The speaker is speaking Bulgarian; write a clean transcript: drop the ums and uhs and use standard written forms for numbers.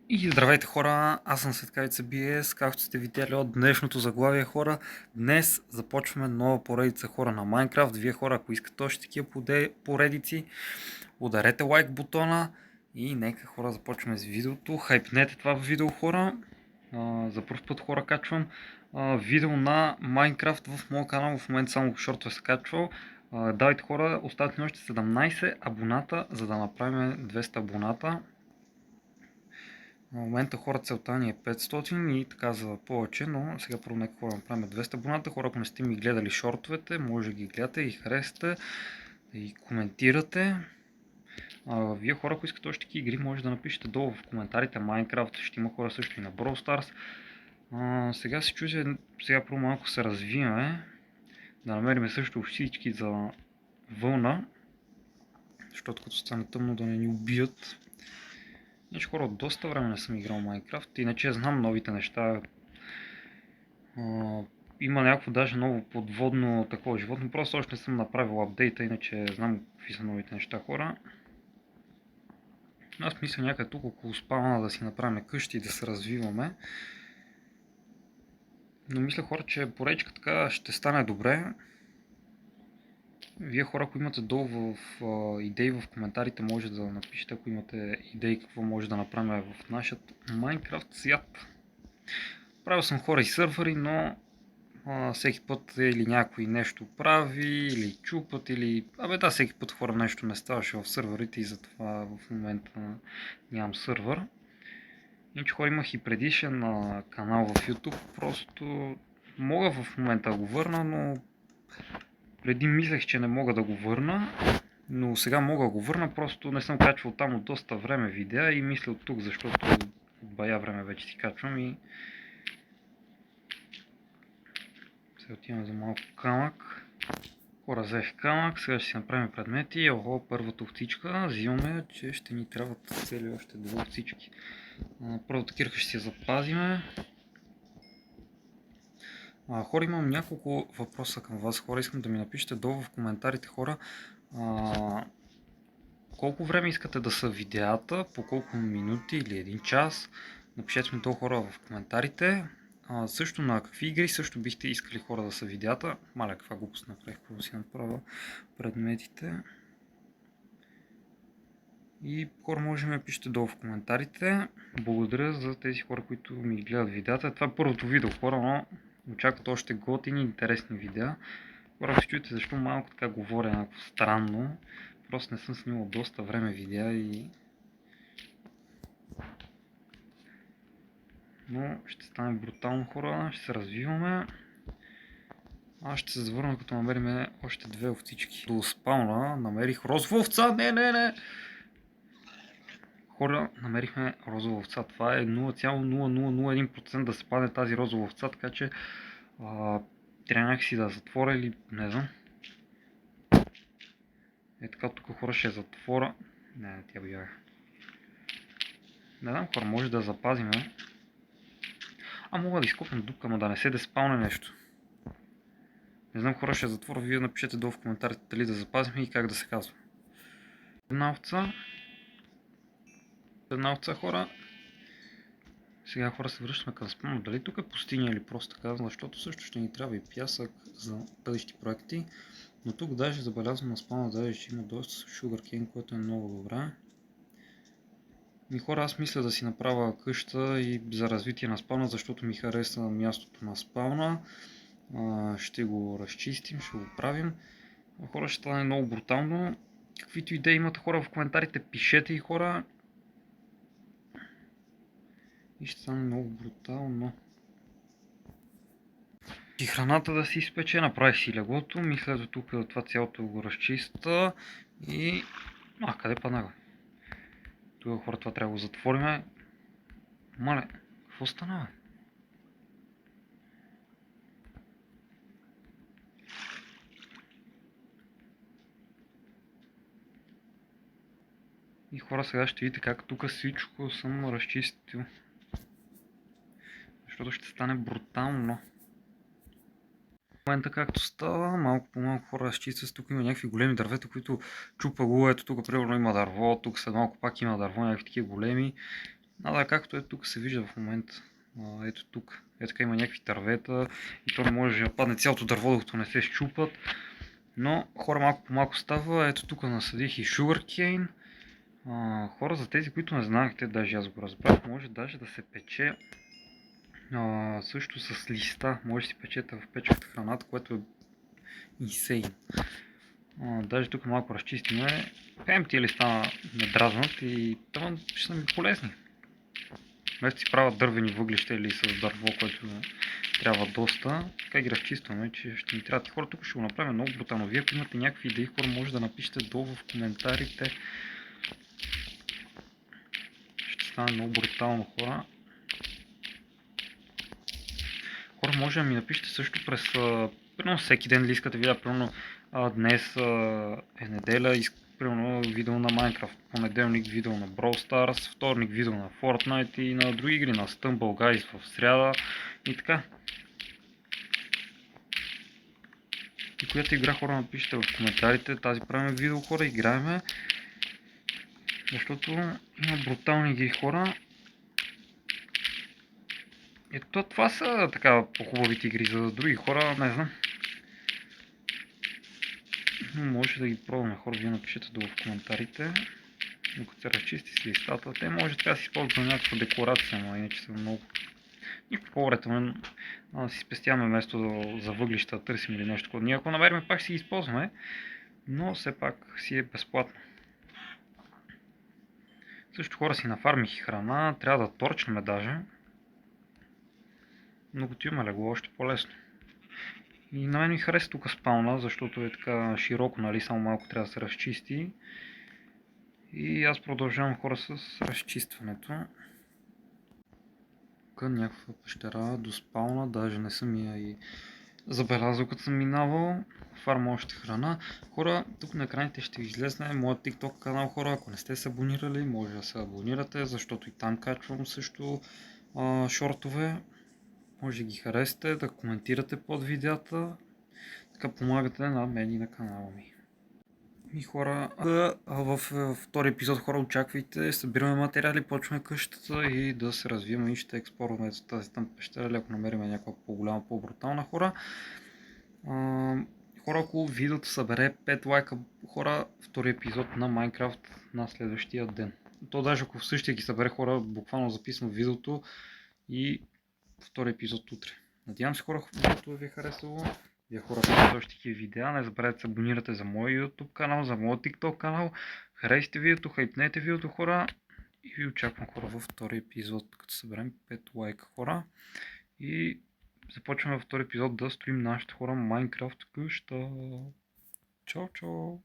И здравейте хора, аз съм Светкавица BS, както сте видяли от днешното заглавие хора. Днес започваме нова поредица хора на Майнкрафт. Вие хора, ако искате още такива поредици, ударете лайк бутона и нека хора започваме с видеото. Хайпнете това видео хора. За първ път хора качвам видео на Майнкрафт в моя канал, в момента само шортове се качвал. Давайте хора, остават ни още 17 абоната, за да направим 200 абоната. В момента хора целта ни е 500 и така за повече, но сега първо нека хора направим 200 абоната. Хора, ако не сте ми гледали шортовете, може да ги гледате и харесате и коментирате. Вие хора, ако искате още такива игри, може да напишете долу в коментарите Minecraft, ще има хора също и на Brawl Stars. Сега се чудя, сега първо малко се развиваме, да намерим също всички за вълна, защото като стане тъмно да не ни убият. Иначе хора, от доста време не съм играл Майнкрафт, иначе знам новите неща. Има някакво даже ново подводно такова животно, просто още не съм направил апдейта, иначе знам какви са новите неща хора. Аз мисля някъде тук около спавна да си направим къщи и да се развиваме. Но мисля хора, че поречка така ще стане добре. Вие хора, ако имате долу в идеи в коментарите, може да напишете, ако имате идеи какво може да направим в нашия Майнкрафт свят. Правил съм хора и сървъри, но всеки път или някой нещо прави, или чупат, или... Да, всеки път хора нещо не ставаше в сървърите и затова в момента нямам сървър. Иначе хора имах и предишен канал в YouTube, просто мога в момента да го върна, но преди мислех, че не мога да го върна, но сега мога да го върна, просто не съм качвал там от доста време видеа и мисля от тук, защото от бая време вече си качвам и сега отиваме за малко камък. Хора, взех камък, сега ще си направим предмети. Ого, първата овцичка. Взимаме, че ще ни трябват цели още две овцички. Първата кирка ще си я запазиме. Хора, имам няколко въпроса към вас. Хора, искам да ми напишете долу в коментарите, хора. Колко време искате да са видеята, по колко минути или един час. Напишете ми долу хора в коментарите. Също на какви игри също бихте искали хора да са видеята. Маля, каква глупост направих, какво си направя предметите. И хора, може да ми пишете долу в коментарите. Благодаря за тези хора, които ми гледат видеята. Това е първото видео, хора, но очакват още готини, интересни видеа. Хора, се чуете защо малко така говоря някакво странно. Просто не съм снимал доста време видеа и... Но ще стане брутално хора, ще се развиваме. Аз ще се завърна като намерим още две овцички. До спауна намерих розова овца, не! Хора, намерихме розова овца. Това е 0,0001% да се падне тази розова овца, така че трябва някакси да затворя или не знам. Така тук хора ще затворя. Не, тя бях. Не знам хора, може да запазиме. Мога да изкопам дупка, но да не се деспауне нещо. Не знам хора, ще затворя, вие напишете долу в коментарите дали да запазим и как да се казва. Една овца хора. Сега хора се връщаме към спауна. Дали тук е пустиня или просто така, защото също ще ни трябва и пясък за бъдещи проекти. Но тук даже забелязвам на спауна, даже че има доста sugarcane, което е много добре. И хора, аз мисля да си направя къща и за развитие на спауна, защото ми хареса мястото на спауна. Ще го разчистим, ще го правим. Хора, ще стане много брутално. Каквито идеи имате хора в коментарите, пишете и хора. И ще стане много брутално. И храната да си изпече, направих си леглото, мисля за тук това цялото го разчиста и... къде паднага? Тук хора, това трябва да го затвориме. Мале, какво стана? И хора, сега ще видите как тук всичко съм разчистил. Защото ще стане брутално. В момента както става, малко по малко хора разчистват. Тук има някакви големи дървета, които чупа го. Ето тук примерно има дърво, тук след малко пак има дърво, някакви такива големи. Да, както е тук се вижда в момента. Ето тук. Ето така има някакви дървета и то не може да падне цялото дърво, докато не се щупат. Но хора малко по малко става. Ето тук насадих и sugarcane. Хора, за тези, които не знаехте, даже аз го разбрах, може даже да се пече също с листа. Може да си печете в печката храната, което е insane. Даже тук малко разчистиме. Пеем тия листа ме дразнат и там ще са ми полезни. Вместо си правят дървени въглища или с дърво, което трябва доста, така ги разчистваме, че ще ни трябват и хора. Тук ще го направим много брутално. Вие ако имате някакви идеи, хора, може да напишете долу в коментарите. Ще стане много брутално, хора. Хора, може да ми напишете също през примерно всеки ден ли искате видео, примерно днес е неделя, примерно видео на Minecraft, понеделник видео на Brawl Stars, вторник видео на Fortnite и на други игри, на Stumble Guys в сряда и така. И която игра, хора, напишете в коментарите, тази правим видео, хора, играеме, защото има брутални игри, хора. Ето това са така по-хубавите игри, за други хора не знам. Но може да ги пробваме, хора, вие напишете долу в коментарите. Докато се разчисти с листата, те може така да се използват за някаква декорация, но иначе са много. Никакво по-ретовен, да си спестяваме вместо за въглища, търсим или нещо. Ние ако намерим пак си ги използваме, но все пак си е безплатно. Също хора си нафармих храна, трябва да торчнем даже. Но като има легло още по-лесно. И на мен ми хареса тук спауна, защото е така широко, нали, само малко трябва да се разчисти. И аз продължавам, хора, с разчистването. Тук някаква пещера до спауна, даже не съм я и забелязал като съм минавал. Фарма още храна. Хора, тук на екраните ще ви излезне моят TikTok канал, хора. Ако не сте се абонирали, може да се абонирате, защото и там качвам също шортове. Може да ги харесате, да коментирате под видеята. Така помагате на мен и на канала ми. И хора, в втори епизод, хора, очаквайте, събираме материали, почваме къщата и да се развиваме и ще експлорваме тази там пещера, ако намерим някаква по-голяма, по-брутална, хора. Хора, ако видеото събере 5 лайка, хора, втори епизод на Minecraft на следващия ден. То даже ако в същия ги събере, хора, буквално записвам видеото и втори епизод утре. Надявам се, хора, видеото ви е харесало. Вие хора, които още такива видеа, не забравяйте да се абонирате за моя YouTube канал, за моят TikTok канал. Харесайте видеото, хайпнете видеото, хора. И ви очаквам, хора, във втори епизод, като съберем 5 лайка, хора. И започваме във втори епизод да строим нашите хора Minecraft къща. Чао, чао!